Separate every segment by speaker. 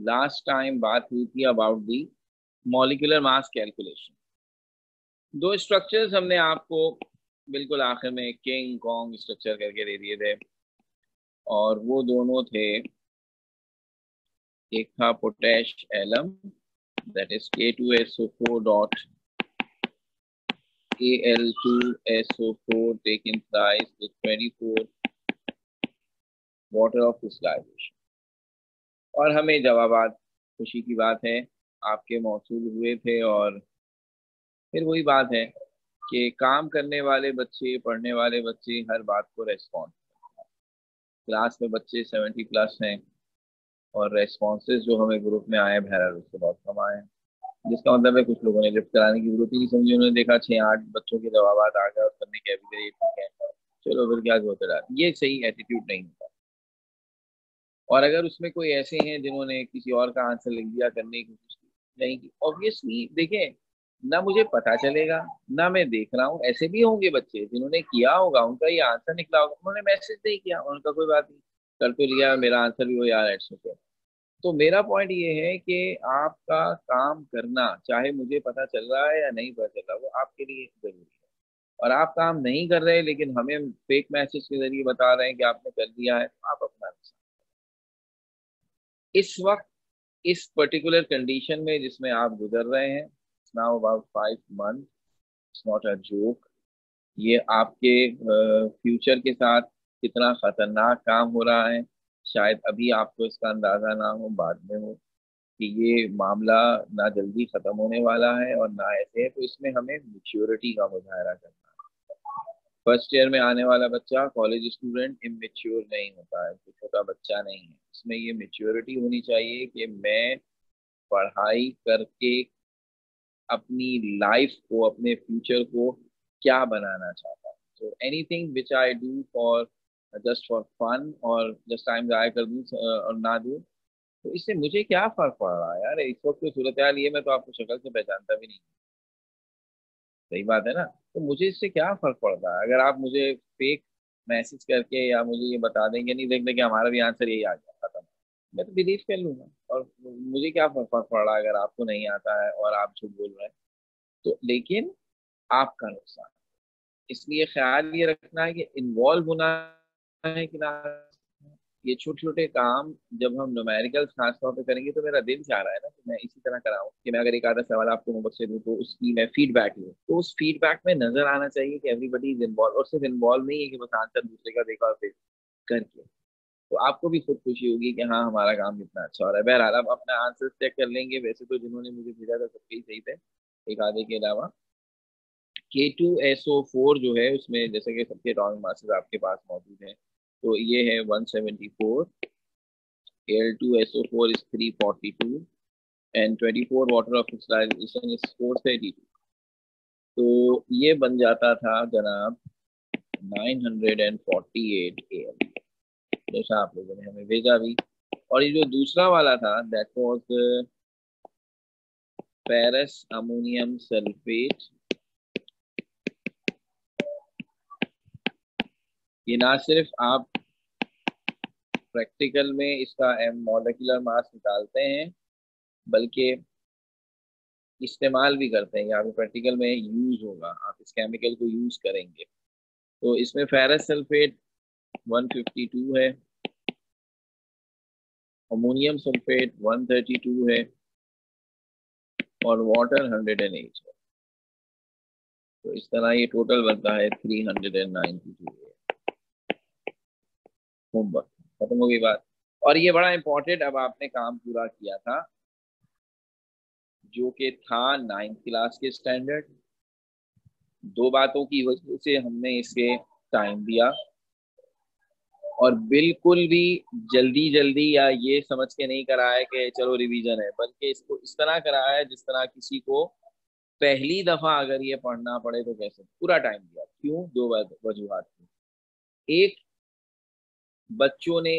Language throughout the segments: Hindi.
Speaker 1: लास्ट टाइम बात हुई थी about the molecular mass calculation. दो स्ट्रक्चर्स हमने आपको बिल्कुल आखिर में किंग कॉन्ग स्ट्रक्चर करके दे दिए थे, और वो दोनों थे, एक था potash alum that is K2SO4 dot Al2SO4 taken thrice with 24 water of crystallization। और हमें जवाबात, खुशी की बात है, आपके मौसूल हुए थे। और फिर वही बात है कि काम करने वाले बच्चे, पढ़ने वाले बच्चे हर बात को रेस्पॉन्ड, क्लास में बच्चे 70+ हैं और रेस्पॉन्सेज जो हमें ग्रुप में आए बहरहाल उससे बहुत कम आए हैं, जिसका मतलब है कुछ लोगों ने लिफ्ट कराने की जरूरत ही नहीं समझी। उन्होंने देखा 6-8 बच्चों के जवाब आ गए और करने के अभी ठीक है, चलो फिर क्या होता रहा। ये सही एटीट्यूड नहीं होता। और अगर उसमें कोई ऐसे हैं जिन्होंने किसी और का आंसर लिख दिया, करने की कोशिश नहीं की, ऑब्वियसली देखें, ना मुझे पता चलेगा ना मैं देख रहा हूँ। ऐसे भी होंगे बच्चे जिन्होंने किया होगा, उनका ये आंसर निकला होगा, उन्होंने मैसेज नहीं किया, उनका कोई बात नहीं, कर तो लिया, मेरा आंसर भी हो यार, एट्स ओके। तो मेरा पॉइंट ये है कि आपका काम करना, चाहे मुझे पता चल रहा है या नहीं पता चल रहा, वो आपके लिए जरूरी है। और आप काम नहीं कर रहे लेकिन हमें फेक मैसेज के जरिए बता रहे हैं कि आपने कर दिया है, तो आप अपना नुकसान। इस वक्त इस पर्टिकुलर कंडीशन में जिसमें आप गुजर रहे हैं, now about 5 month, it's not a joke. ये आपके फ्यूचर के साथ कितना खतरनाक काम हो रहा है, शायद अभी आपको इसका अंदाजा ना हो, बाद में हो कि ये मामला ना जल्दी खत्म होने वाला है और ना ऐसे है। तो इसमें हमें मेच्योरिटी का मुजाहरा करना है। फर्स्ट ईयर में आने वाला बच्चा, कॉलेज स्टूडेंट, इमेच्योर नहीं होता है, तो छोटा बच्चा नहीं है। इसमें ये मेच्योरिटी होनी चाहिए कि मैं पढ़ाई करके अपनी लाइफ को, अपने फ्यूचर को क्या बनाना चाहता हूँ। तो anything which I do for just for fun, और जस्ट टाइम जाया कर दूँ और ना दूँ, तो इससे मुझे क्या फर्क पड़ रहा है यार। इस वक्त तो सूरत हाल ये, मैं तो आपको शक्ल से पहचानता भी नहीं। सही बात है ना। तो मुझे इससे क्या फर्क पड़ता है अगर आप मुझे फेक मैसेज करके या मुझे ये बता देंगे, नहीं देख देंगे हमारा भी आंसर यही आ गया, खत्म, मैं तो बिलीव कर लूंगा। और मुझे क्या फर्क पड़ रहा है अगर आपको नहीं आता है और आप झूठ बोल रहे हैं। तो लेकिन आपका नुकसान, इसलिए ख्याल ये रखना है कि इन्वॉल्व होना है कि ना। ये छोटे छोटे काम जब हम न्यूमेरिकल खास तौर पे करेंगे, तो मेरा दिल चाह रहा है ना कि मैं इसी तरह कराऊं कि मैं अगर एक आधा सवाल आपको होमवर्क से दूं तो उसकी मैं फीडबैक लूं, तो उस फीडबैक में नजर आना चाहिए कि एवरीबडी इज इन्वॉल्व। और सिर्फ इन्वॉल्व नहीं है कि बस आंसर दूसरे का देखा और फिर करके, तो आपको भी खुद खुशी होगी कि हाँ हमारा काम कितना अच्छा हो रहा है। बहरहाल आप अपना आंसर चेक कर लेंगे, वैसे तो जिन्होंने मुझे भेजा था सबके ही सही थे, एक आधे के अलावा। K2SO4 जो है उसमें जैसे कि सबके एटॉमिक मासेस आपके पास मौजूद हैं, तो ये है 174, Al2SO4 is 342 and 24 water of crystallization is 432। तो ये बन जाता था जनाब 948 Al, जैसा आप लोगों ने हमें भेजा भी। और ये जो दूसरा वाला था that was ferrous ammonium sulphate, ये ना सिर्फ आप प्रैक्टिकल में इसका मॉलिक्यूलर मास निकालते हैं, बल्कि इस्तेमाल भी करते हैं। यहाँ पे प्रैक्टिकल में यूज होगा, आप इस केमिकल को यूज करेंगे। तो इसमें फेरस सल्फेट 152 है, अमोनियम सल्फेट 132 है और वाटर 108 है। तो इस तरह ये टोटल बनता है 392 है। होमवर्क खत्म हो गई बात। और ये बड़ा इंपॉर्टेंट, अब आपने काम पूरा किया था जो कि था 9th क्लास के स्टैंडर्ड। दो बातों की वजह से हमने इसे टाइम दिया, और बिल्कुल भी जल्दी जल्दी या ये समझ के नहीं कराया है कि चलो रिवीजन है, बल्कि इसको इस तरह कराया है जिस तरह किसी को पहली दफा अगर ये पढ़ना पड़े तो कैसे। पूरा टाइम दिया, क्यों? दो वजूहत थी। एक, बच्चों ने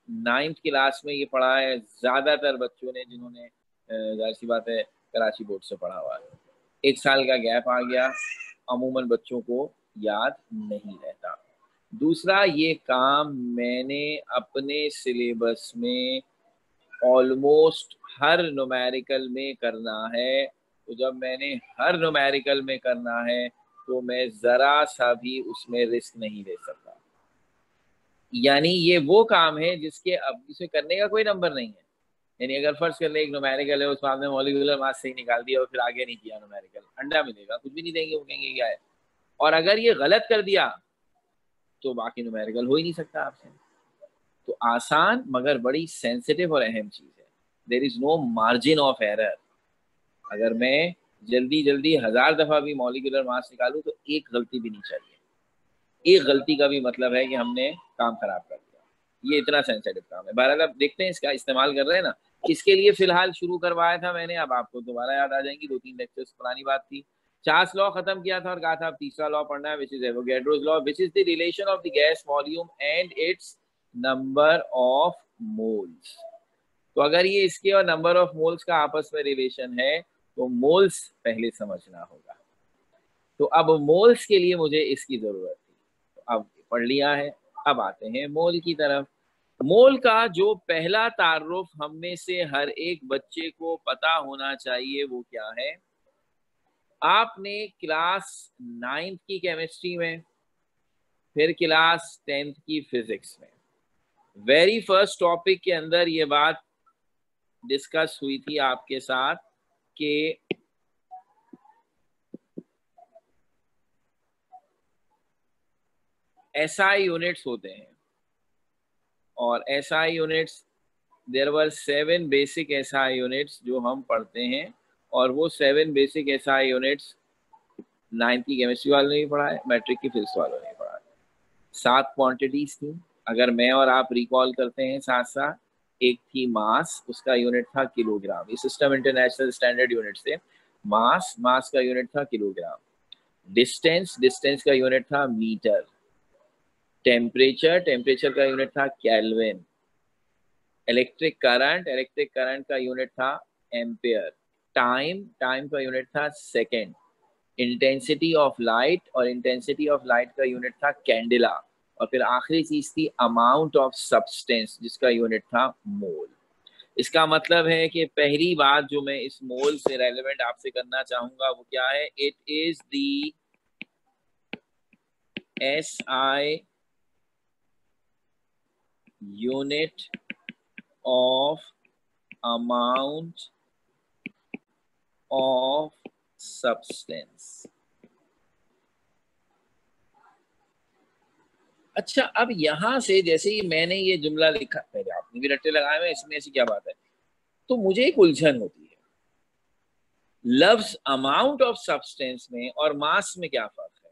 Speaker 1: 9th क्लास में ये पढ़ा है, ज्यादातर बच्चों ने जिन्होंने जाहिर सी बात है कराची बोर्ड से पढ़ा हुआ है। 1 साल का गैप आ गया, अमूमन बच्चों को याद नहीं रहता। दूसरा, ये काम मैंने अपने सिलेबस में ऑलमोस्ट हर न्यूमेरिकल में करना है। तो जब मैंने हर न्यूमेरिकल में करना है तो मैं जरा सा भी उसमें रिस्क नहीं ले सकता। यानी ये वो काम है जिसके अब इसे करने का कोई नंबर नहीं है। यानी अगर फर्ज कर ले एक न्यूमेरिकल है, उसमें आपने मॉलिक्यूलर मास से ही निकाल दिया और फिर आगे नहीं किया न्यूमेरिकल, अंडा मिलेगा, कुछ भी नहीं देंगे, वो कहेंगे क्या है। और अगर ये गलत कर दिया तो बाकी न्यूमेरिकल हो ही नहीं सकता आपसे। तो आसान मगर बड़ी सेंसिटिव और अहम चीज है। There is no margin of error. अगर मैं जल्दी जल्दी 1000 दफा भी मॉलिक्यूलर मास निकालूं तो एक गलती भी नहीं चाहिए। एक गलती का भी मतलब है कि हमने काम खराब कर दिया। ये इतना सेंसिटिव काम है। बहरहाल अब देखते हैं इसका इस्तेमाल कर रहे हैं ना, इसके लिए फिलहाल शुरू करवाया था मैंने। अब आपको दोबारा याद आ जाएंगी, 2-3 लेक्चर्स पुरानी बात थी। चार्ल्स लॉ खत्म किया था और कहा था अब तीसरा लॉ पढ़ना है, which is Avogadro's law, which is the relation of the gas volume and it's number of moles. तो अगर ये इसके और नंबर ऑफ मोल्स का आपस में रिलेशन है तो मोल्स पहले समझना होगा। तो अब मोल्स के लिए मुझे इसकी जरूरत थी, तो अब पढ़ लिया है। अब आते हैं मोल की तरफ। मोल का जो पहला तारुफ हम में से हर एक बच्चे को पता होना चाहिए वो क्या है। आपने क्लास 9th की केमिस्ट्री में, फिर क्लास 10th की फिजिक्स में वेरी फर्स्ट टॉपिक के अंदर ये बात डिस्कस हुई थी आपके साथ कि एसआई यूनिट्स होते हैं। और SI units, there were 7 basic SI units जो हम पढ़ते हैं। और वो 7 बेसिक एसआई यूनिट्स 9th की केमिस्ट्री वालों ने भी पढ़ा है, मैट्रिक की फिजिक्स वालों ने भी पढ़ा है। 7 क्वांटिटीज थी, अगर मैं और आप रिकॉल करते हैं साथ साथ। एक थी मास, उसका यूनिट था किलोग्राम। ये सिस्टम इंटरनेशनल स्टैंडर्ड यूनिट से मास, मास का यूनिट था किलोग्राम। डिस्टेंस, डिस्टेंस का यूनिट था मीटर। टेम्परेचर, टेम्परेचर का यूनिट था kelvin. Electric current, electric current का यूनिट था एम्पियर। टाइम, टाइम का यूनिट था सेकेंड। इंटेंसिटी ऑफ लाइट, और इंटेंसिटी ऑफ लाइट का यूनिट था कैंडिला। और फिर आखिरी चीज थी अमाउंट ऑफ सब्सटेंस, जिसका यूनिट था मोल। इसका मतलब है कि पहली बात जो मैं इस मोल से रेलेवेंट आपसे करना चाहूंगा वो क्या है, it is the SI unit of amount of substance. अच्छा, अब यहां से जैसे ही मैंने ये जुमला लिखा, पहले आपने भी रट्टे लगाए हुए, इसमें ऐसी क्या बात है, तो मुझे एक उलझन होती है। लफ्ज अमाउंट ऑफ सब्सटेंस में और मास में क्या फर्क है।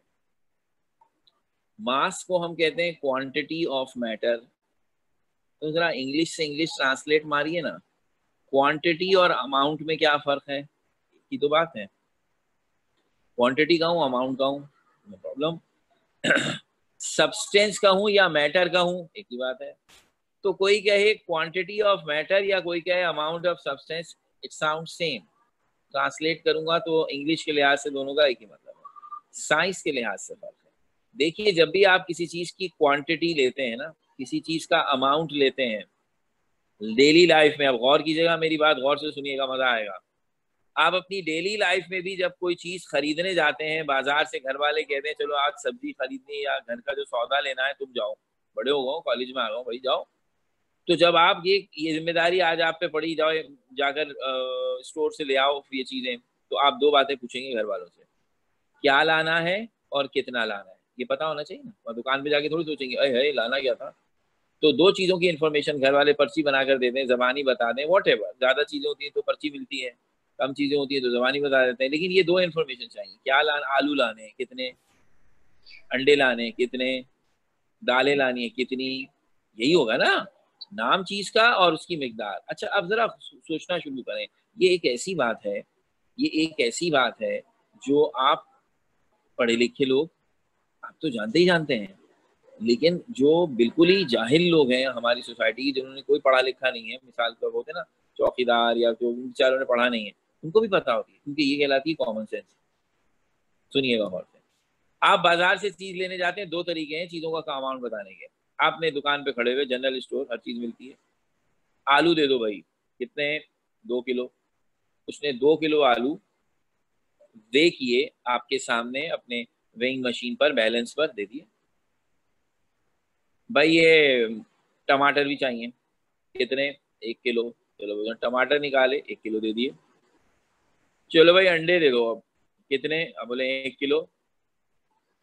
Speaker 1: मास को हम कहते हैं क्वांटिटी ऑफ मैटर। तो जरा इंग्लिश से इंग्लिश ट्रांसलेट मारिए ना, क्वांटिटी और अमाउंट में क्या फर्क है, की तो बात है। क्वांटिटी का हूं, अमाउंट का हूं, नो प्रॉब्लम। सब्सटेंस का हूं या मैटर का हूं, एक ही बात है। तो कोई कहे क्वांटिटी ऑफ मैटर या कोई कहे amount of substance, it sound same. Translate करूंगा तो इंग्लिश के लिहाज से दोनों का एक ही मतलब है, साइंस के लिहाज से फर्क है। देखिए, जब भी आप किसी चीज की क्वांटिटी लेते हैं ना, किसी चीज का अमाउंट लेते हैं डेली लाइफ में, अब गौर कीजिएगा, मेरी बात गौर से सुनिएगा, मजा आएगा। आप अपनी डेली लाइफ में भी जब कोई चीज खरीदने जाते हैं बाजार से, घर वाले कहते हैं चलो आज सब्जी खरीदनी या घर का जो सौदा लेना है तुम जाओ, बड़े हो गए, कॉलेज में आ गए भाई, जाओ। तो जब आप ये जिम्मेदारी आज आप पे पड़ी, जाओ जाकर स्टोर से ले आओ ये चीजें, तो आप दो बातें पूछेंगे घर वालों से, क्या लाना है और कितना लाना है, ये पता होना चाहिए ना। और दुकान पे जाके थोड़ी सोचेंगे अरे लाना क्या था। तो दो चीजों की इन्फॉर्मेशन घर वाले पर्ची बनाकर देते हैं, जबानी बता दें, वॉट एवर। ज्यादा चीजें होती हैं तो पर्ची मिलती है, कम चीजें होती है तो जबानी बता देते हैं, लेकिन ये दो इन्फॉर्मेशन चाहिए, क्या लाना, आलू लाने कितने, अंडे लाने कितने, दालें लानी है कितनी, यही होगा ना, नाम चीज का और उसकी मिकदार। अच्छा, अब जरा सोचना शुरू करें। ये एक ऐसी बात है, ये एक ऐसी बात है जो आप पढ़े लिखे लोग आप तो जानते ही जानते हैं, लेकिन जो बिल्कुल ही जाहिल लोग हैं हमारी सोसाइटी की, जिन्होंने कोई पढ़ा लिखा नहीं है, मिसाल के होते ना चौकीदार या जो बेचारों ने पढ़ा नहीं है, उनको भी पता होती है, क्योंकि ये कहलाती है कॉमन सेंस। सुनिएगा गौर से। आप बाजार से चीज लेने जाते हैं, दो तरीके हैं चीजों का अमाउंट बताने के। आपने दुकान पे खड़े हुए, जनरल स्टोर, हर चीज मिलती है, आलू दे दो भाई, कितने? 2 किलो। उसने 2 किलो आलू वे किए आपके सामने अपने वेइंग मशीन पर, बैलेंस पर दे दिए। भाई ये टमाटर भी चाहिए, कितने? 1 किलो। चलो भैया टमाटर निकाले, 1 किलो दे दिए। चलो भाई अंडे दे दो अब, कितने? अब बोले 1 किलो।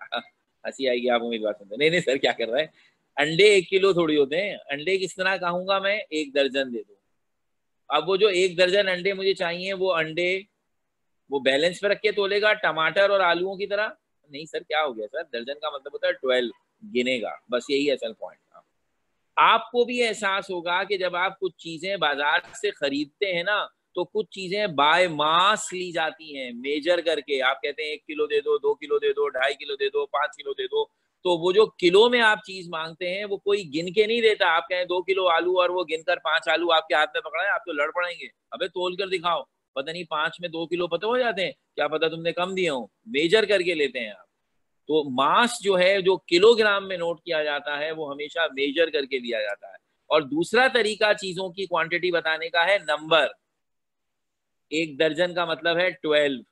Speaker 1: हंसी आएगी आपको मेरी बात सुनते। नहीं नहीं सर क्या कर रहा है, अंडे 1 किलो थोड़ी होते हैं, अंडे किस तरह कहूंगा मैं, 1 दर्जन दे दो। अब वो जो 1 दर्जन अंडे मुझे चाहिए, वो अंडे वो बैलेंस पे रख के तोलेगा टमाटर और आलूओं की तरह? नहीं सर क्या हो गया सर, दर्जन का मतलब होता है 12, गिनेगा, बस यही असल पॉइंट था। आपको भी एहसास होगा कि जब आप कुछ चीजें बाजार से खरीदते हैं ना, तो कुछ चीजें बाय मास ली जाती हैं, मेजर करके। आप कहते हैं 1 किलो दे दो, 2 किलो दे दो, 2.5 किलो दे दो, 5 किलो दे दो। तो वो जो किलो में आप चीज मांगते हैं वो कोई गिन के नहीं देता। आप कहें 2 किलो आलू और वो गिनकर 5 आलू आपके हाथ में पकड़ा है, आप तो लड़ पड़ेंगे, अबे तोल कर दिखाओ। पता नहीं 5 में 2 किलो पता हो जाते हैं, क्या पता तुमने कम दिए हो। मेजर करके लेते हैं आप। तो मास जो है, जो किलोग्राम में नोट किया जाता है, वो हमेशा मेजर करके लिया जाता है। और दूसरा तरीका चीजों की क्वांटिटी बताने का है नंबर। 1 दर्जन का मतलब है 12।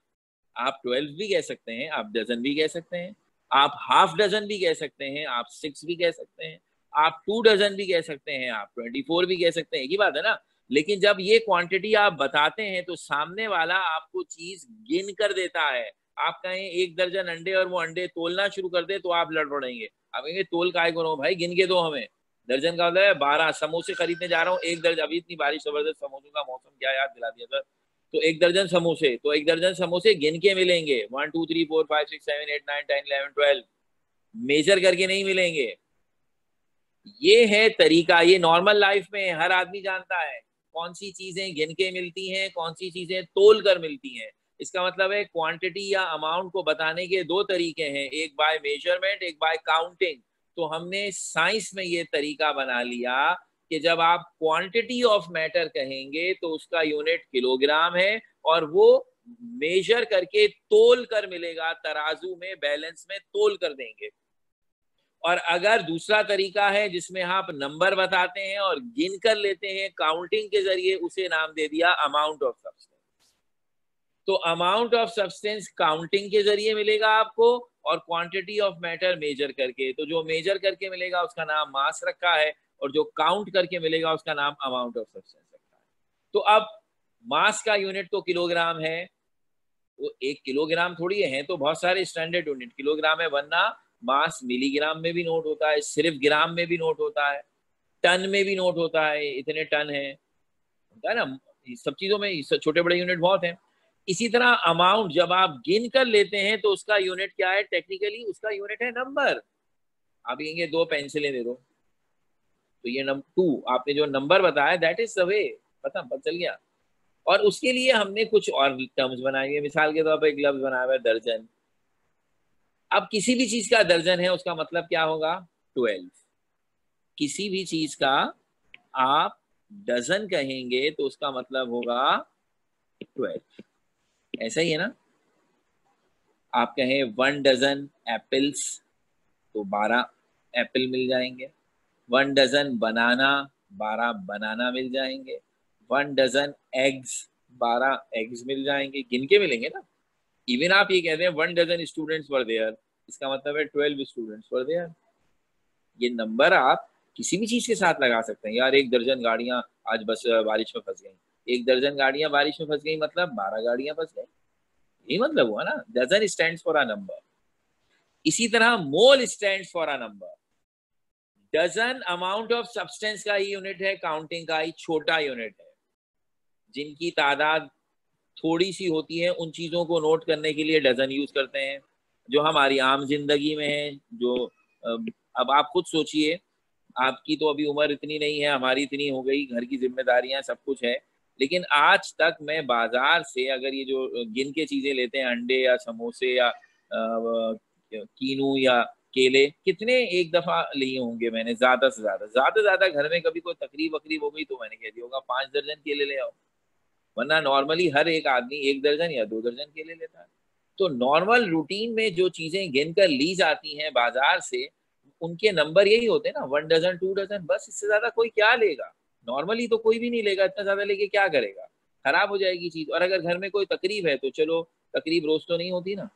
Speaker 1: आप 12 भी कह सकते हैं, आप डजन भी कह सकते हैं, आप हाफ डजन भी कह सकते हैं, आप 6 भी कह सकते हैं, आप 2 डजन भी कह सकते हैं, आप 24 भी कह सकते हैं, एक ही बात है ना। लेकिन जब ये क्वांटिटी आप बताते हैं तो सामने वाला आपको चीज गिन कर देता है। आप कहें 1 दर्जन अंडे और वो अंडे तोलना शुरू कर दे, तो आप लड़ पड़ेंगे। आप कहेंगे तोल काय करो भाई, गिन के दो हमें। दर्जन का मतलब है 12। समोसे खरीदने जा रहा हूँ 1 दर्जन, अभी इतनी बारिश जबरदस्त, समोसों का मौसम, क्या याद दिला दिया सर। तो 1 दर्जन समोसे, तो 1 दर्जन समोसे गिन के मिलेंगे, 1 2 3 4 5 6 7 8 9 10 11 12, मेजर करके नहीं मिलेंगे। ये है तरीका, ये नॉर्मल लाइफ में हर आदमी जानता है कौन सी चीजें गिन के मिलती हैं, कौन सी चीजें तोल कर मिलती हैं। इसका मतलब है क्वांटिटी या अमाउंट को बताने के दो तरीके हैं, एक बाय मेजरमेंट, एक बाय काउंटिंग। तो हमने साइंस में ये तरीका बना लिया कि जब आप क्वांटिटी ऑफ मैटर कहेंगे तो उसका यूनिट किलोग्राम है, और वो मेजर करके तोल कर मिलेगा, तराजू में बैलेंस में तोल कर देंगे। और अगर दूसरा तरीका है जिसमें आप नंबर बताते हैं और गिन कर लेते हैं काउंटिंग के जरिए, उसे नाम दे दिया अमाउंट ऑफ सब्सटेंस। तो अमाउंट ऑफ सब्सटेंस काउंटिंग के जरिए मिलेगा आपको, और क्वांटिटी ऑफ मैटर मेजर करके। तो जो मेजर करके मिलेगा उसका नाम मास रखा है, और जो काउंट करके मिलेगा उसका नाम अमाउंट ऑफ सब्सटेंस रखा है। तो अब मास का यूनिट तो किलोग्राम है, वो 1 किलोग्राम थोड़ी है, तो बहुत सारे स्टैंडर्ड यूनिट किलोग्राम है, वरना मास मिलीग्राम में भी नोट होता है, सिर्फ ग्राम में भी नोट होता है, टन में भी नोट होता है, इतने टन है, होता है ना। सब चीजों में छोटे बड़े यूनिट बहुत हैं। इसी तरह अमाउंट जब आप गिन कर लेते हैं तो उसका यूनिट क्या है, टेक्निकली उसका यूनिट है नंबर। आप कहेंगे 2 पेंसिलें दे दो, तो ये नंबर 2, आपने जो नंबर बताया दैट इज द वे, पता चल गया। और उसके लिए हमने कुछ और टर्म्स बनाए हैं, मिसाल के तौर पर एक लफ्ज बनाया हुआ है दर्जन। अब किसी भी चीज का दर्जन है उसका मतलब क्या होगा, 12। किसी भी चीज का आप डजन कहेंगे तो उसका मतलब होगा 12। ऐसा ही है ना। आप कहें 1 डजन एप्पल्स, तो 12 एप्पल मिल जाएंगे। 1 डजन बनाना, 12 बनाना मिल जाएंगे। 1 डजन एग्स, 12 एग्स मिल जाएंगे, गिन के मिलेंगे ना। इवन आप ये कहते हैं 1 डजन स्टूडेंट्स वर देयर, इसका मतलब है 12 स्टूडेंट्स वर देयर। ये नंबर आप किसी भी चीज के साथ लगा सकते हैं। यार 1 दर्जन गाड़ियां आज बस बारिश में फंस गई, 1 दर्जन गाड़ियां बारिश में फंस गई, मतलब 12 गाड़ियां फंस गई, यही मतलब हुआ ना। Dozen stand for a number. इसी तरह mole stand for a number. Dozen amount of substance का ही यूनिट है, काउंटिंग का ही छोटा यूनिट है। जिनकी तादाद थोड़ी सी होती है उन चीजों को नोट करने के लिए डजन यूज करते हैं, जो हमारी आम जिंदगी में है। जो अब आप खुद सोचिए, आपकी तो अभी उम्र इतनी नहीं है, हमारी इतनी हो गई, घर की जिम्मेदारियां सब कुछ है। लेकिन आज तक मैं बाजार से अगर ये जो गिन के चीजें लेते हैं, अंडे या समोसे या कीनू या केले, कितने एक दफा लिए होंगे मैंने, ज्यादा घर में कभी कोई तकरीब वकरीब हो गई तो मैंने कह दिया होगा 5 दर्जन केले ले आओ। वरना नॉर्मली हर एक आदमी 1 दर्जन या 2 दर्जन केले लेता है। तो नॉर्मल रूटीन में जो चीजें गिन कर ली जाती हैं बाजार से, उनके नंबर यही होते हैं ना, 1 डजन 2 डजन, बस इससे ज्यादा कोई क्या लेगा। नॉर्मली तो कोई भी नहीं लेगा, इतना ज्यादा लेके क्या करेगा, खराब हो जाएगी चीज। और अगर घर में कोई तकरीब है तो चलो, तकरीब रोज तो नहीं होती ना,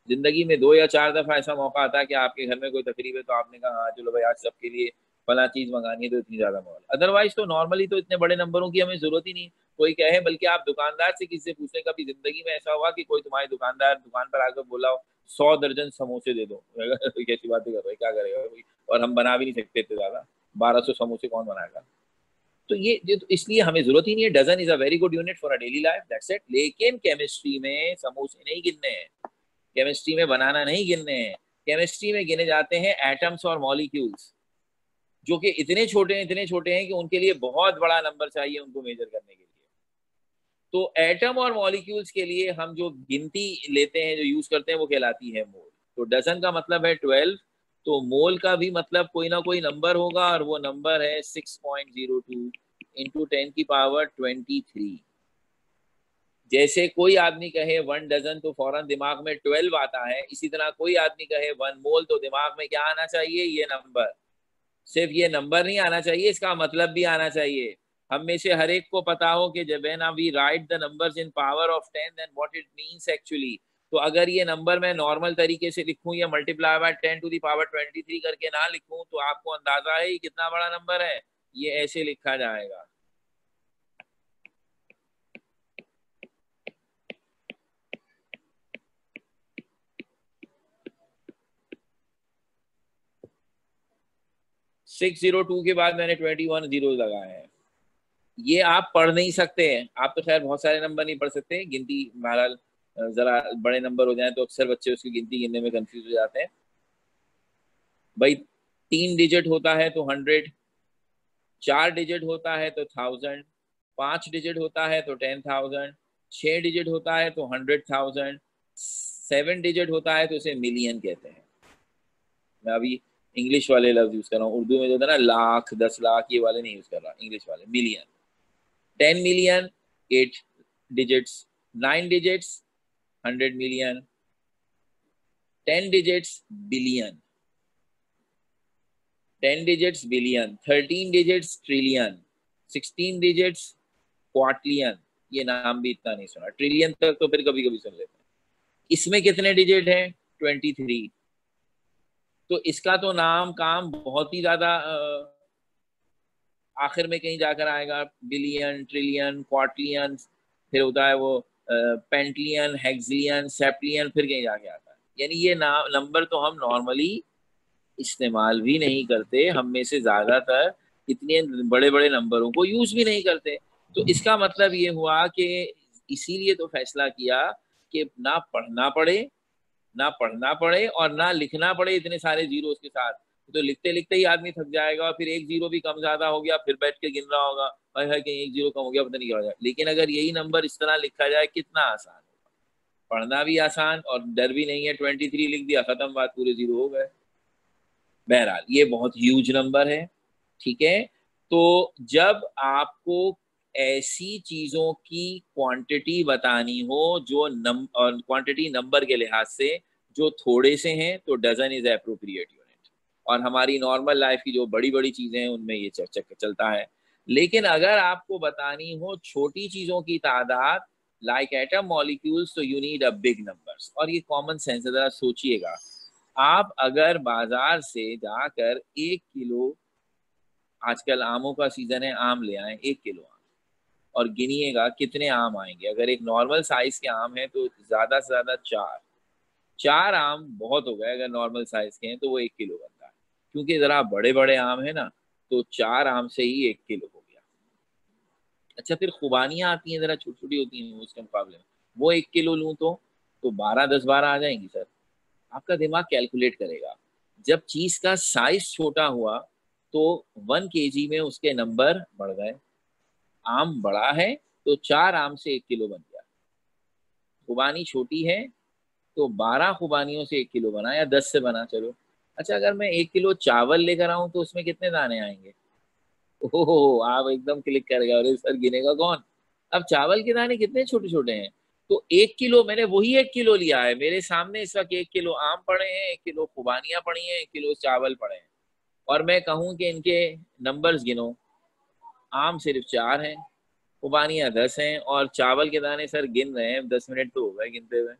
Speaker 1: जिंदगी में 2 या 4 दफा ऐसा मौका आता है कि आपके घर में कोई तकरीब है तो आपने कहा हाँ चलो भाई आज सबके लिए फला चीज मंगानी है तो इतनी ज्यादा मंगा, अदरवाइज तो नॉर्मली तो इतने बड़े नंबरों की हमें जरूरत ही नहीं कोई कहे। बल्कि आप दुकानदार से किसी से पूछने, कभी जिंदगी में ऐसा हुआ कि कोई तुम्हारे दुकानदार दुकान पर आकर बोला हो 100 दर्जन समोसे दे दो, कैसी बातें कर रहे हो, क्या करेगा कोई, और हम बना भी नहीं सकते इतने ज्यादा, 1200 समोसे कौन बनाएगा। तो ये तो इसलिए हमें जरूरत ही नहीं है। Dozen is a very good unit for a daily life, that's it. लेकिन केमिस्ट्री में समोसे नहीं गिनने हैं, केमिस्ट्री में बनाना नहीं गिनने हैं, केमिस्ट्री में गिने जाते हैं एटम्स और मॉलिक्यूल्स, जो कि इतने छोटे हैं कि उनके लिए बहुत बड़ा नंबर चाहिए उनको मेजर करने के लिए। तो एटम और मॉलिक्यूल्स के लिए हम जो गिनती लेते हैं, जो यूज करते हैं, वो कहलाती है मोल। तो डजन का मतलब है 12, तो मोल का भी मतलब कोई ना कोई नंबर होगा, और वो नंबर है 6.02 इंटू 10⁻23। जैसे कोई आदमी कहे 1 डजन तो फौरन दिमाग में 12 आता है, इसी तरह कोई आदमी कहे 1 मोल तो दिमाग में क्या आना चाहिए, ये नंबर। सिर्फ ये नंबर नहीं आना चाहिए, इसका मतलब भी आना चाहिए। हम में से हर एक को पता हो कि जब है ना we write the numbers in power of 10 then what it means actually. तो अगर ये नंबर मैं नॉर्मल तरीके से लिखूं या मल्टीप्लाई बाय 10⁻23 करके ना लिखूं, तो आपको अंदाजा है ये कितना बड़ा नंबर है। ये ऐसे लिखा जाएगा। 602 के बाद मैंने 21 जीरो लगाए हैं। ये आप पढ़ नहीं सकते हैं, आप तो खैर बहुत सारे नंबर नहीं पढ़ सकते, गिनती बहरहाल जरा बड़े नंबर हो जाए तो अक्सर बच्चे उसकी गिनती गिनने में कंफ्यूज हो जाते हैं। भाई 3 डिजिट होता है तो 100, 4 डिजिट होता है तो 1000, 5 डिजिट होता है तो 10,000, 6 डिजिट होता है तो 100,000, 7 डिजिट होता है तो उसे मिलियन कहते हैं। मैं अभी इंग्लिश वाले लफ्ज यूज कर रहा हूँ, उर्दू में जो था ना लाख 10 लाख ये वाले नहीं यूज कर रहा, इंग्लिश वाले million. 10 million 8 digits, 9 digits 100 million, 10 digits billion, 10 digits billion, 13 digits trillion, 16 digits quartillion. ये नाम भी इतना नहीं सुना, ट्रिलियन तक तो फिर कभी कभी सुन लेते हैं। इसमें कितने डिजिट हैं, 23। तो इसका तो नाम काम बहुत ही ज्यादा आखिर में कहीं जाकर आएगा, बिलियन, ट्रिलियन, क्वार्टिलियन, फिर होता है वो पेंटलियन, हेक्सिलियन, सेप्टिलियन, फिर कहीं जाके आता है। यानी ये नाम नंबर तो हम नॉर्मली इस्तेमाल भी नहीं करते, हम में से ज्यादातर इतने बड़े बड़े नंबरों को यूज भी नहीं करते। तो इसका मतलब ये हुआ कि इसीलिए तो फैसला किया कि ना पढ़ना पड़े और ना लिखना पड़े इतने सारे जीरो के साथ। तो लिखते लिखते ही आदमी थक जाएगा, और फिर एक जीरो भी कम ज्यादा हो गया फिर बैठ के गिन रहा होगा, भाई है कहीं एक जीरो कम हो गया पता नहीं क्या हो जाए। लेकिन अगर यही नंबर इस तरह लिखा जाए कितना आसान होगा, पढ़ना भी आसान और डर भी नहीं है। 23 लिख दिया, खत्म बात, पूरे जीरो हो गए। बहरहाल ये बहुत ह्यूज नंबर है, ठीक है। तो जब आपको ऐसी चीजों की क्वांटिटी बतानी हो जो और क्वांटिटी नंबर के लिहाज से जो थोड़े से हैं, तो डजन इज एप्रोप्रिएट यूनिट। और हमारी नॉर्मल लाइफ की जो बड़ी बड़ी चीजें हैं उनमें ये चलता है। लेकिन अगर आपको बतानी हो छोटी चीजों की तादाद, लाइक एटम मॉलिक्यूल्स, तो you need a big numbers. और ये कॉमन सेंस है, जरा सोचिएगा। आप अगर बाजार से जाकर 1 किलो, आजकल आमों का सीजन है, आम ले आए 1 किलो आम, और गिनिएगा कितने आम आएंगे। अगर एक नॉर्मल साइज के आम है तो ज्यादा से ज्यादा 4 आम बहुत हो गए। अगर नॉर्मल साइज के हैं तो वो 1 किलो बनता है, क्योंकि जरा बड़े बड़े आम है ना, तो 4 आम से ही 1 किलो हो गया। अच्छा, फिर खुबानियां आती हैं, जरा छोटी छोटी होती हैं उसके मुकाबले में, वो 1 किलो लूँ तो 12 10 12 आ जाएंगी सर। आपका दिमाग कैलकुलेट करेगा। जब चीज का साइज छोटा हुआ तो 1 kg में उसके नंबर बढ़ गए। आम बड़ा है तो 4 आम से 1 किलो बन गया। खुबानी छोटी है तो 12 खुबानियों से 1 किलो बना, या 10 से बना, चलो। अच्छा, अगर मैं 1 किलो चावल लेकर आऊं तो उसमें कितने दाने आएंगे? ओहो, आप एकदम क्लिक कर गए, अरे सर गिनेगा कौन। अब चावल के दाने कितने छोटे छोटे हैं। तो 1 किलो, मैंने वही 1 किलो लिया है, मेरे सामने इस वक्त 1 किलो आम पड़े हैं, 1 किलो खुबानियां पड़ी हैं, 1 किलो चावल पड़े हैं, और मैं कहूं कि इनके नंबर्स गिनो, आम सिर्फ 4 हैं, खुबानियाँ 10 हैं, और चावल के दाने सर गिन रहे हैं, 10 मिनट तो हो गए गिनते हुए,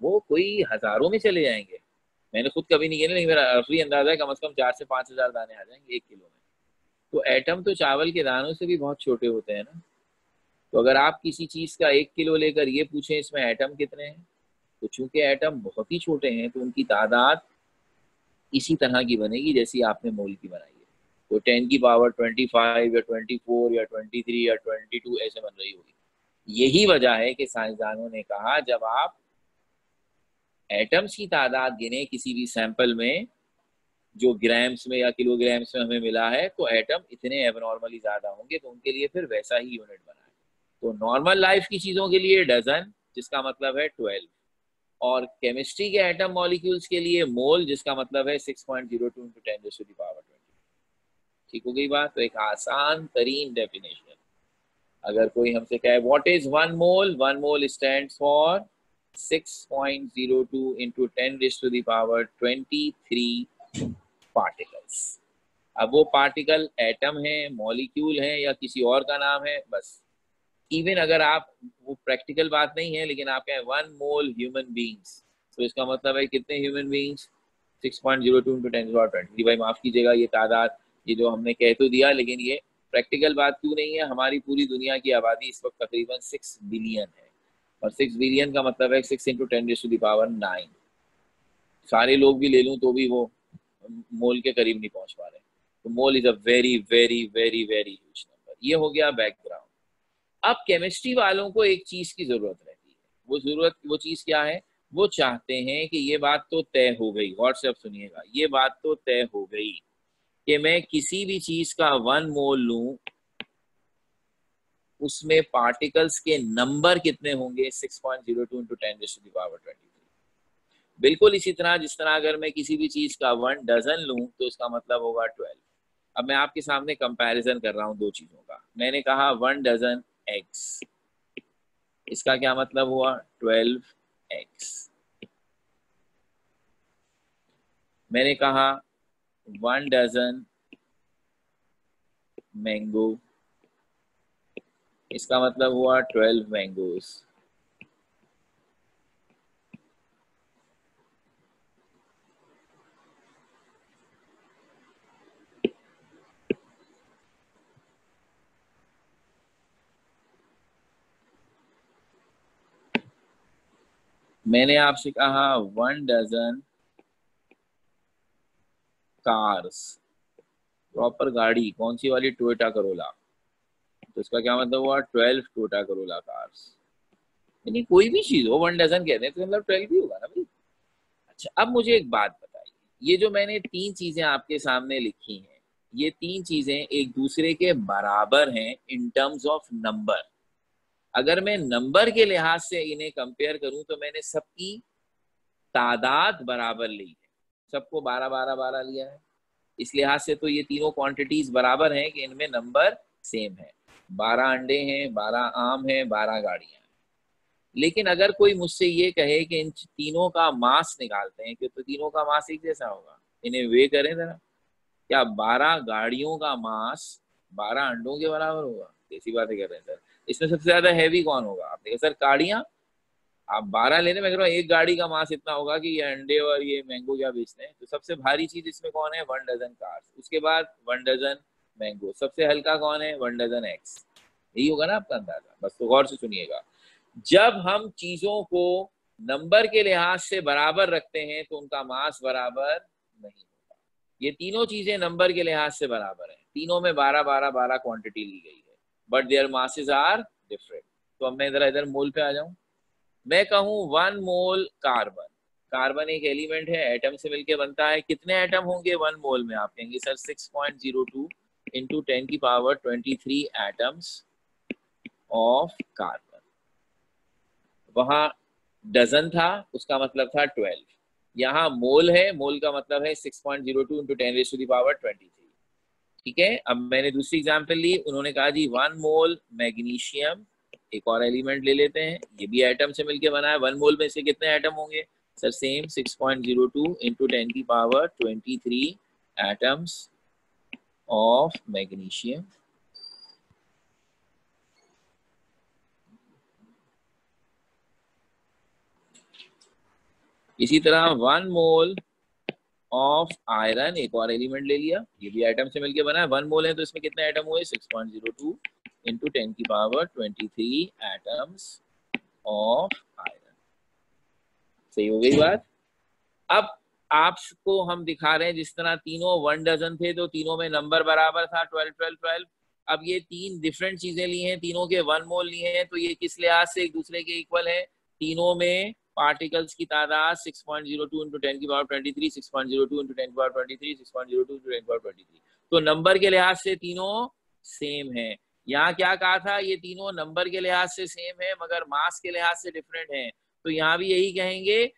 Speaker 1: वो कोई हजारों में चले जाएंगे। मैंने खुद कभी नहीं गिने, लेकिन मेरा रफली अंदाजा है कम से कम 4 से 5 हजार दाने आ जाएंगे 1 किलो में। तो एटम तो चावल के दानों से भी बहुत छोटे होते हैं ना। तो अगर आप किसी चीज का 1 किलो लेकर ये पूछें इसमें एटम कितने हैं, तो चूंकि एटम बहुत ही छोटे हैं तो उनकी तादाद इसी तरह की बनेगी जैसी आपने मोल की बनाई है। तो 10 की पावर 25 या 24 या 23 या 22 ऐसे बन रही होगी। यही वजह है कि साइंसदानों ने कहा जब आप एटम्स की तादाद गिने किसी भी सैंपल में जो ग्राम्स में या किलोग्राम्स में हमें मिला है, तो एटम इतने एबनॉर्मली ज्यादा होंगे, तो उनके लिए फिर वैसा ही यूनिट बना है। तो नॉर्मल लाइफ की चीजों के लिए डजन, जिसका मतलब है 12, और केमिस्ट्री के एटम मॉलिक्यूल्स के लिए मोल, जिसका मतलब है 6.02 इंटू 10⁻²⁰। ठीक हो गई बात। तो एक आसान तरीन डेफिनेशन, अगर कोई हमसे कहे what is 1 mole, 1 mole stand for 6.02 into 10⁻23 particles. अब वो पार्टिकल एटम है, मॉलिक्यूल है, या किसी और का नाम है, बस इवन अगर आप, वो प्रैक्टिकल बात नहीं है, लेकिन आप कहें 1 मोल ह्यूमन बींग्स, तो इसका मतलब है कितने ह्यूमन बींग्स, 6.02 इंटू 10⁻23। भाई माफ कीजिएगा, ये तादाद ये जो हमने कह तो दिया, लेकिन ये प्रैक्टिकल बात क्यों नहीं है। हमारी पूरी दुनिया की आबादी इस वक्त तकरीबन 6 बिलियन है, और 6 बिलियन का मतलब है 6 इंटू 10⁻9। सारे लोग भी ले लूं तो भी वो मोल के करीब नहीं पहुंच पा रहे। तो mole is a very very very very huge number. ये हो गया बैकग्राउंड। अब केमिस्ट्री वालों को एक चीज की जरूरत रहती है, वो चीज क्या है, वो चाहते हैं कि ये बात तो तय हो गई, गौर से अब सुनिएगा, ये बात तो तय हो गई कि मैं किसी भी चीज का 1 मोल लूं, उसमें पार्टिकल्स के नंबर कितने होंगे, 6.02 इंटू 10⁻23। बिल्कुल इसी तरह जिस तरह अगर मैं किसी भी चीज का 1 डजन लूं तो इसका मतलब होगा 12। अब मैं आपके सामने कंपैरिजन कर रहा हूं दो चीजों का। मैंने कहा 1 डजन एग्स, इसका क्या मतलब हुआ, 12 eggs। मैंने कहा 1 डजन मैंगो, इसका मतलब हुआ 12 मैंगोज। मैंने आपसे कहा 1 डजन कार्स, प्रॉपर गाड़ी कौन सी वाली, टोयोटा करोला, तो इसका क्या मतलब हुआ, 12 टोयोटा करोला कार्स। यानी कोई भी चीज हो 1 डजन कहते हैं तो मतलब 12 भी होगा ना भाई। अच्छा, अब मुझे एक बात बताइए, ये जो मैंने 3 चीजें आपके सामने लिखी हैं, ये 3 चीजें एक दूसरे के बराबर हैं इन टर्म्स ऑफ नंबर। अगर मैं नंबर के लिहाज से इन्हें कंपेयर करूं तो मैंने सबकी तादाद बराबर ली है, सबको 12 12 12 लिया है। इस लिहाज से तो ये तीनों क्वांटिटीज बराबर हैं कि इनमें नंबर सेम है। 12 अंडे हैं, 12 आम हैं, 12 गाड़ियां हैं। लेकिन अगर कोई मुझसे ये कहे कि इन तीनों का मास निकालते हैं, कि तो तीनों का मास एक जैसा होगा, इन्हें वे करें जरा, क्या 12 गाड़ियों का मास 12 अंडों के बराबर होगा? ऐसी बातें कर रहे हैं सर। इसमें सबसे ज्यादा हैवी कौन होगा? आप देखिए सर, गाड़ियां, आप 12 लेने में, एक गाड़ी का मास इतना होगा कि ये अंडे और ये मैंगो क्या बेचते हैं। तो सबसे भारी चीज इसमें कौन है, 1 डजन कार्स। उसके बाद 1 डजन मैंगो। सबसे हल्का कौन है, 1 डजन एग्स। यही होगा ना आपका अंदाजा। बस तो गौर से सुनिएगा, जब हम चीजों को नंबर के लिहाज से बराबर रखते हैं तो उनका मास बराबर नहीं होता। ये तीनों चीजें नंबर के लिहाज से बराबर हैं, तीनों में 12 12 12 क्वांटिटी ली गई है, but their masses are different. तो अब मैं जरा इधर मोल पे आ जाऊं। मैं कहूं 1 मोल कार्बन, कार्बन एक एलिमेंट है, एटम से मिलकर बनता है। कितने एटम होंगे 1 मोल में? आप कहेंगे sir 6.02 into 10⁻23 atoms of carbon. वहां डजन था, उसका मतलब था 12। यहाँ मोल है, मोल का मतलब है 6.02 इंटू 10⁻23। ठीक है। अब मैंने दूसरी एग्जाम्पल ली, उन्होंने कहा जी 1 मोल मैग्नीशियम, एक और एलिमेंट ले लेते हैं, ये भी एटम से मिलकर बना है। 1 मोल में से कितने एटम होंगे sir? Same 6.02 into 10⁻23 atoms of magnesium. इसी तरह 1 मोल ऑफ आयरन, एक और एलिमेंट ले लिया, ये भी एटम से मिलके बना है। 1 मोल है तो इसमें कितने एटम हुए, 6.02 इंटू 10⁻23 एटम्स ऑफ आयरन। सही हो गई बात। अब आपको हम दिखा रहे हैं जिस तरह तीनों 1 डजन थे तो तीनों में नंबर बराबर था 12 12 12। अब ये तीन डिफरेंट चीजें ली हैं, तीनों के 1 मोल लिए हैं, तो ये किस लिहाज से एक दूसरे के इक्वल है। तीनों में पार्टिकल्स की तादाद 6.02 इंटू 10⁻23, 6.02 इंटू 10⁻23, 6.02 इंटू 10⁻23, तो नंबर के लिहाज से तीनों सेम है। यहाँ क्या कहा था, ये तीनों नंबर के लिहाज से सेम है मगर मास के लिहाज से डिफरेंट है, तो यहाँ भी यही कहेंगे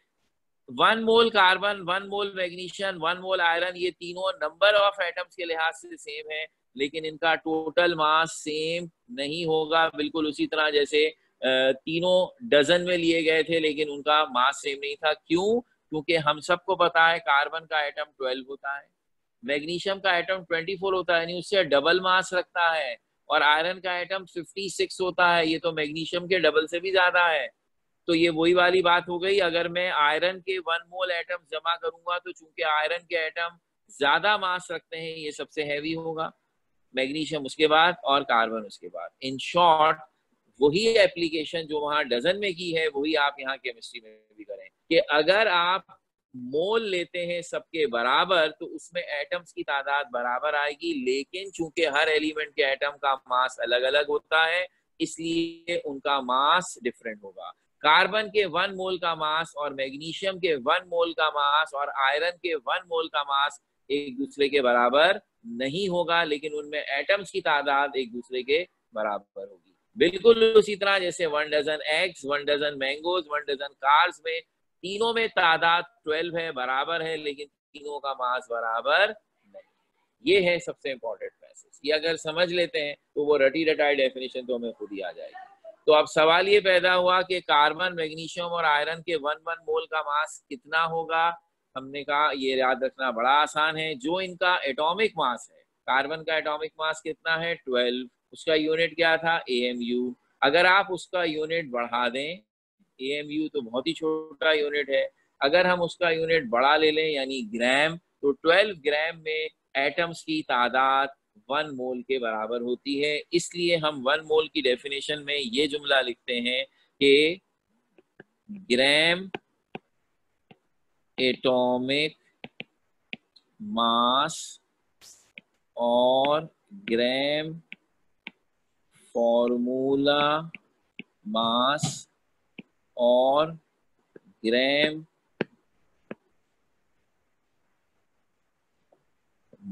Speaker 1: 1 मोल कार्बन, 1 मोल मैग्नीशियम, 1 मोल आयरन, ये तीनों नंबर ऑफ एटम्स के लिहाज से सेम है लेकिन इनका टोटल मास सेम नहीं होगा। बिल्कुल उसी तरह जैसे तीनों डजन में लिए गए थे लेकिन उनका मास सेम नहीं था। क्यों? क्योंकि हम सबको पता है कार्बन का एटम 12 होता है, मैग्नीशियम का एटम 24 होता है, यानी उससे डबल मास रखता है, और आयरन का एटम 56 होता है, ये तो मैग्नीशियम के डबल से भी ज्यादा है। तो ये वही वाली बात हो गई, अगर मैं आयरन के 1 मोल एटम जमा करूंगा तो चूंकि आयरन के एटम ज्यादा मास रखते हैं ये सबसे हैवी होगा, मैग्नीशियम उसके बाद और कार्बन उसके बाद। इन शॉर्ट वही एप्लीकेशन जो वहां डजन में की है वही आप यहाँ केमिस्ट्री में भी करें कि अगर आप मोल लेते हैं सबके बराबर तो उसमें एटम्स की तादाद बराबर आएगी, लेकिन चूंकि हर एलिमेंट के एटम का मास अलग अलग होता है इसलिए उनका मास डिफरेंट होगा। कार्बन के 1 मोल का मास और मैग्नीशियम के 1 मोल का मास और आयरन के 1 मोल का मास एक दूसरे के बराबर नहीं होगा, लेकिन उनमें एटम्स की तादाद एक दूसरे के बराबर होगी। बिल्कुल उसी तरह जैसे 1 dozen eggs, 1 dozen mangoes, 1 dozen cars में तीनों में तादाद 12 है, बराबर है, लेकिन तीनों का मास बराबर नहीं। ये है सबसे इंपॉर्टेंट मैसेज। ये अगर समझ लेते हैं तो वो रटी रटाई डेफिनेशन तो हमें खुद ही आ जाएगी। तो अब सवाल ये पैदा हुआ कि कार्बन, मैग्नीशियम और आयरन के 1 मोल का मास कितना होगा। हमने कहा ये याद रखना बड़ा आसान है, जो इनका एटॉमिक मास है, कार्बन का एटॉमिक मास कितना है 12, उसका यूनिट क्या था AMU। अगर आप उसका यूनिट बढ़ा दें, AMU तो बहुत ही छोटा यूनिट है, अगर हम उसका यूनिट बड़ा ले लें यानी ग्राम, तो 12 ग्राम में एटम्स की तादाद 1 मोल के बराबर होती है। इसलिए हम 1 मोल की डेफिनेशन में ये जुमला लिखते हैं कि ग्राम एटॉमिक मास और ग्राम फॉर्मूला मास और ग्राम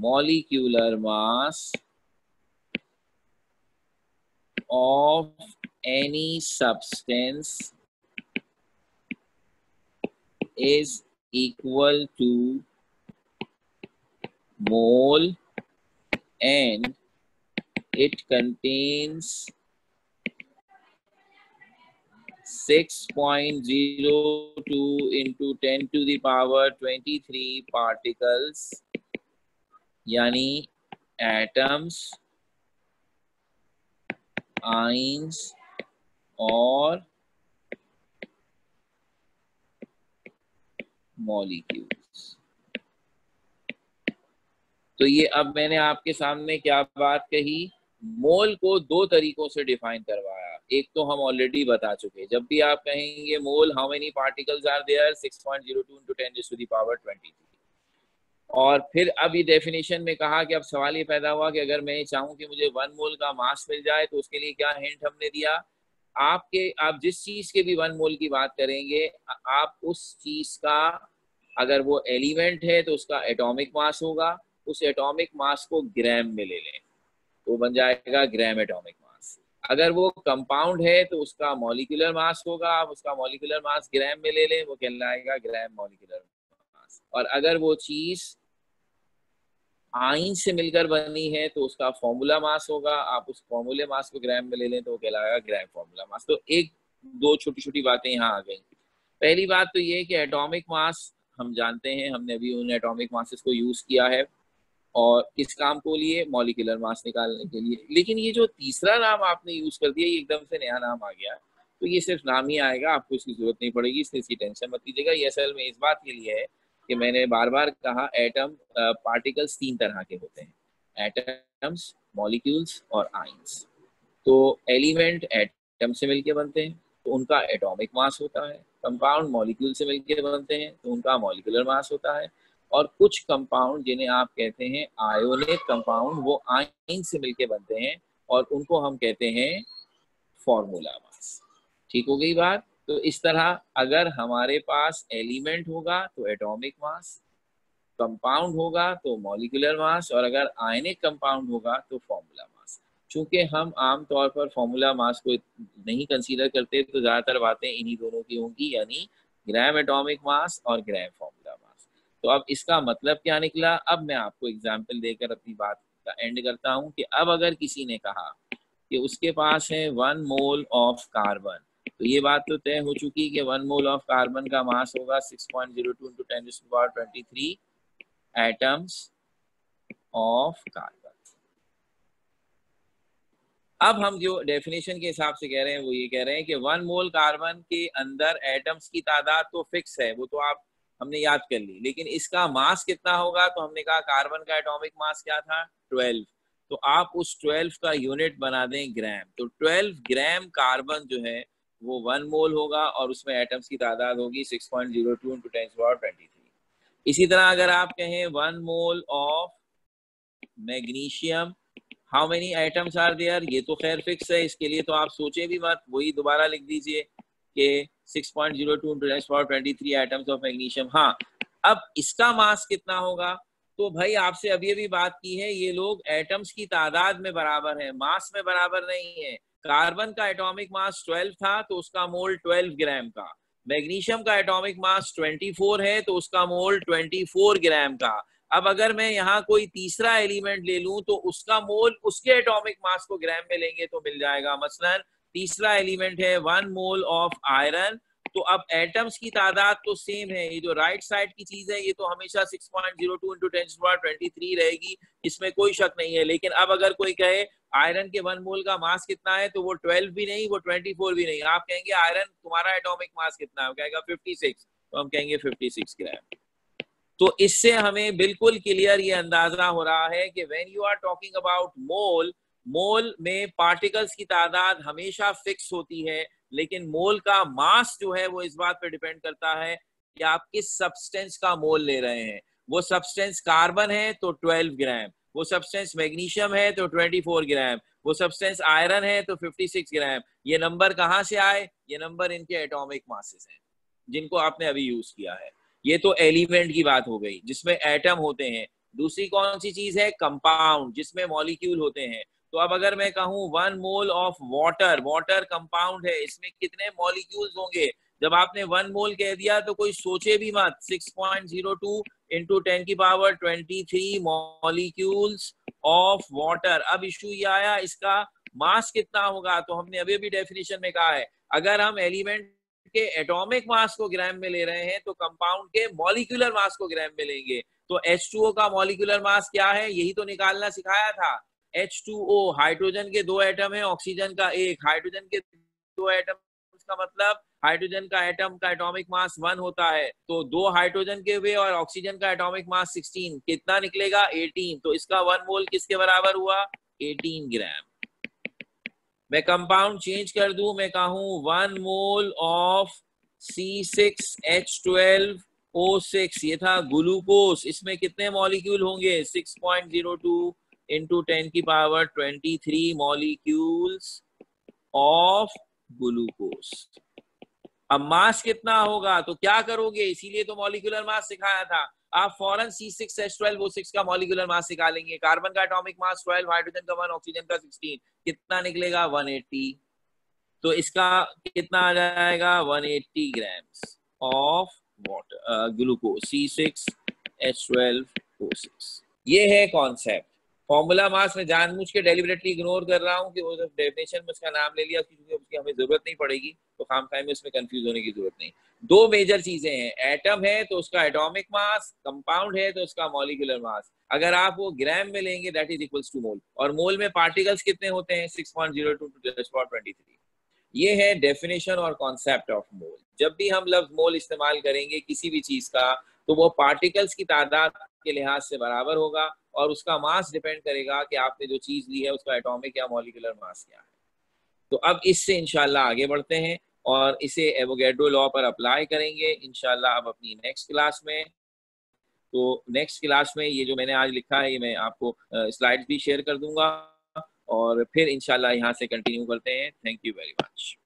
Speaker 1: molecular mass of any substance is equal to mole and it contains 6.02 into 10 to the power 23 particles, यानी एटम्स, आइंस और मॉलिक्यूल्स। तो ये अब मैंने आपके सामने क्या बात कही, मोल को दो तरीकों से डिफाइन करवाया। एक तो हम ऑलरेडी बता चुके, जब भी आप कहेंगे mole how many particles are there 6.02 into 10 to the power 23। और फिर अब ये डेफिनेशन में कहा कि अब सवाल ये पैदा हुआ कि अगर मैं चाहूं कि मुझे 1 मोल का मास मिल जाए तो उसके लिए क्या हिंट हमने दिया, आप जिस चीज के भी 1 मोल की बात करेंगे आप उस चीज का, अगर वो एलिमेंट है तो उसका एटॉमिक मास होगा, उस एटॉमिक मास को ग्राम में ले लें तो बन जाएगा ग्राम एटॉमिक मास। अगर वो कंपाउंड है तो उसका मॉलिक्यूलर मास होगा, आप उसका मॉलिक्यूलर मास ग्राम में ले लें वो कहलाएगा ग्राम मॉलिक्यूलर मास। और अगर वो चीज आइन से मिलकर बनी है तो उसका फॉर्मूला मास होगा, आप उस फॉर्मूले मास को ग्राम में ले लें तो वो कहलाएगा ग्राम फॉर्मूला मास। तो एक दो छोटी छोटी बातें यहाँ आ गई। पहली बात तो ये कि एटॉमिक मास हम जानते हैं, हमने अभी उन एटॉमिक मासेस को यूज किया है और किस काम को लिए, मॉलिक्यूलर मास निकालने के लिए। लेकिन ये जो तीसरा नाम आपने यूज कर दिया ये एकदम से नया नाम आ गया, तो ये सिर्फ नाम ही आएगा, आपको इसकी जरूरत नहीं पड़ेगी, इसलिए इसकी टेंशन मत लीजिएगा। ये असल में इस बात के लिए है कि मैंने बार बार कहा एटम पार्टिकल्स तीन तरह के होते हैं, एटम्स, मॉलिक्यूल्स और आइंस। तो एलिमेंट एटम से मिलके बनते हैं तो उनका एटॉमिक मास होता है, कंपाउंड मॉलिक्यूल से मिलके बनते हैं तो उनका मॉलिक्यूलर मास होता है, और कुछ कंपाउंड जिन्हें आप कहते हैं आयोनिक कंपाउंड, वो आयन से मिलके बनते हैं और उनको हम कहते हैं फॉर्मूला मास। ठीक हो गई बात। तो इस तरह अगर हमारे पास एलिमेंट होगा तो एटॉमिक मास, कंपाउंड होगा तो मॉलिक्यूलर मास, और अगर आयनिक कंपाउंड होगा तो फॉर्मूला मास। चूंकि हम आमतौर पर फॉर्मूला मास को नहीं कंसीडर करते तो ज़्यादातर बातें इन्हीं दोनों की होंगी, यानी ग्राम एटॉमिक मास और ग्राम फॉर्मूला मास। तो अब इसका मतलब क्या निकला, अब मैं आपको एग्जाम्पल देकर अपनी बात का एंड करता हूँ कि अब अगर किसी ने कहा कि उसके पास है 1 मोल ऑफ कार्बन, तो ये बात तो तय हो चुकी कि 1 मोल ऑफ कार्बन का मास होगा 6.02 × 10⁻23 एटम्स ऑफ कार्बन। अब हम जो डेफिनेशन के हिसाब से कह रहे हैं वो ये कह रहे हैं कि 1 मोल कार्बन के अंदर एटम्स की तादाद तो फिक्स है, वो तो आप हमने याद कर ली, लेकिन इसका मास कितना होगा, तो हमने कहा कार्बन का एटॉमिक मास क्या था 12, तो आप उस 12 का यूनिट बना दें ग्राम, तो 12 ग्राम कार्बन जो है वो 1 मोल होगा और उसमें एटम्स की तादाद होगी 6.02 × 10⁻23। इसी तरह अगर आप कहें 1 mole of magnesium, how many items are there, ये तो खैर फिक्स है, इसके लिए तो आप सोचे भी मत, वही दोबारा लिख दीजिए कि 6.02 × 10⁻23 आइटम्स ऑफ मैग्नीशियम। हाँ, अब इसका मास कितना होगा, तो भाई आपसे अभी अभी बात की है, ये लोग एटम्स की तादाद में बराबर है, मास में बराबर नहीं है। कार्बन का एटॉमिक मास 12 था तो उसका मोल 12 ग्राम का, मैग्नीशियम का एटॉमिक मास 24 है तो उसका मोल 24 ग्राम का। अब अगर मैं यहाँ कोई तीसरा एलिमेंट ले लूं तो उसका मोल उसके एटॉमिक मास को ग्राम में लेंगे तो मिल जाएगा। मसलन तीसरा एलिमेंट है 1 मोल ऑफ आयरन, तो अब एटम्स की तादाद तो सेम है, ये जो राइट साइड की चीज है ये तो हमेशा 6.02 × 10⁻23 रहेगी, इसमें कोई शक नहीं है। लेकिन अब अगर कोई कहे आयरन के 1 मोल का मास कितना है, तो वो 12 भी नहीं, वो 24 भी नहीं, आप कहेंगे आयरन तुम्हारा एटॉमिक मास कितना है, वो कहेगा 56, तो हम कहेंगे 56 ग्राम। तो इससे हमें बिल्कुल क्लियर ये अंदाजा हो रहा है कि when you are talking about mole, mole में पार्टिकल्स की तादाद हमेशा फिक्स होती है, लेकिन मोल का मास जो है वो इस बात पर डिपेंड करता है कि आप किस सब्सटेंस का मोल ले रहे हैं। वो सब्सटेंस कार्बन है तो 12 ग्राम, वो सब्सटेंस मैग्नीशियम है तो 24 ग्राम, वो सब्सटेंस आयरन है तो 56 ग्राम। ये नंबर कहाँ से आए, ये नंबर इनके एटॉमिक मासेस हैं जिनको आपने अभी यूज किया है। ये तो एलिमेंट की बात हो गई जिसमें एटम होते हैं। दूसरी कौन सी चीज है, कंपाउंड, जिसमें मॉलिक्यूल होते हैं। तो अब अगर मैं कहूं 1 mole of water, water compound है, इसमें कितने मॉलिक्यूल्स होंगे, जब आपने 1 मोल कह दिया तो कोई सोचे भी मत, 6.02 × 10⁻23 मॉलिक्यूल्स ऑफ वाटर। अब इशू ये आया इसका मास कितना होगा, तो हमने अभी अभी डेफिनेशन में कहा है अगर हम एलिमेंट के एटॉमिक मास को ग्राम में ले रहे हैं तो कंपाउंड के मॉलिक्यूलर मास को ग्राम में लेंगे। तो H2O का मॉलिक्यूलर मास क्या है, यही तो निकालना सिखाया था। H2O, हाइड्रोजन के 2 एटम है, ऑक्सीजन का 1, हाइड्रोजन के 2 एटम, इसका मतलब हाइड्रोजन का एटम का एटॉमिक मास 1 होता है, तो 2 हाइड्रोजन के हुए और ऑक्सीजन का एटॉमिक मास 16, कितना निकलेगा 18, तो इसका 1 मोल किसके बराबर हुआ 18 ग्राम। मैं कंपाउंड चेंज कर दूं, मैं कहूं 1 मोल ऑफ C6H12O6, ये था ग्लूकोज, इसमें कितने मॉलिक्यूल होंगे 6.02 × 10⁻23 मॉलिक्यूल्स ऑफ ग्लूकोज। अब मास कितना होगा, तो क्या करोगे, इसीलिए तो मॉलिक्यूलर मास सिखाया था, आप फौरन C6H12O6 का मॉलिक्यूलर मास निकालेंगे। कार्बन का एटॉमिक मास 12, हाइड्रोजन का 1, ऑक्सीजन का 16, कितना निकलेगा 180, तो इसका कितना आ जाएगा 180 grams of water glucose C6H12O6। ये है कॉन्सेप्ट। फॉर्मूला मास में जानबूझ के डेलिबरेटली इग्नोर कर रहा हूं कि वो डेफिनेशन में उसका नाम ले लिया क्योंकि उसकी हमें जरूरत नहीं पड़ेगी, तो खामखाई में उसमें कंफ्यूज होने की जरूरत नहीं। दो मेजर चीजें हैं, एटम है तो उसका एटॉमिक मास, कंपाउंड है तो उसका मॉलिक्यूलर मास। अगर आप वो ग्राम में लेंगे दैट इज इक्वल्स टू मोल, और मोल में पार्टिकल्स कितने होते हैं 6.02 × 10⁻23। ये है डेफिनेशन और कॉन्सेप्ट ऑफ मोल। जब भी हम लफ्ज मोल इस्तेमाल करेंगे किसी भी चीज का, तो वो पार्टिकल्स की तादाद के लिहाज से बराबर होगा और उसका मास डिपेंड करेगा कि आपने जो चीज ली है उसका एटॉमिक या मॉलिक्यूलर मास क्या है। तो अब इससे इंशाल्लाह आगे बढ़ते हैं और इसे एवोगैड्रो लॉ पर अप्लाई करेंगे इंशाल्लाह अब अपनी नेक्स्ट क्लास में। तो नेक्स्ट क्लास में ये जो मैंने आज लिखा है ये मैं आपको स्लाइड्स भी शेयर कर दूंगा और फिर इंशाल्लाह यहाँ से कंटिन्यू करते हैं। Thank you very much.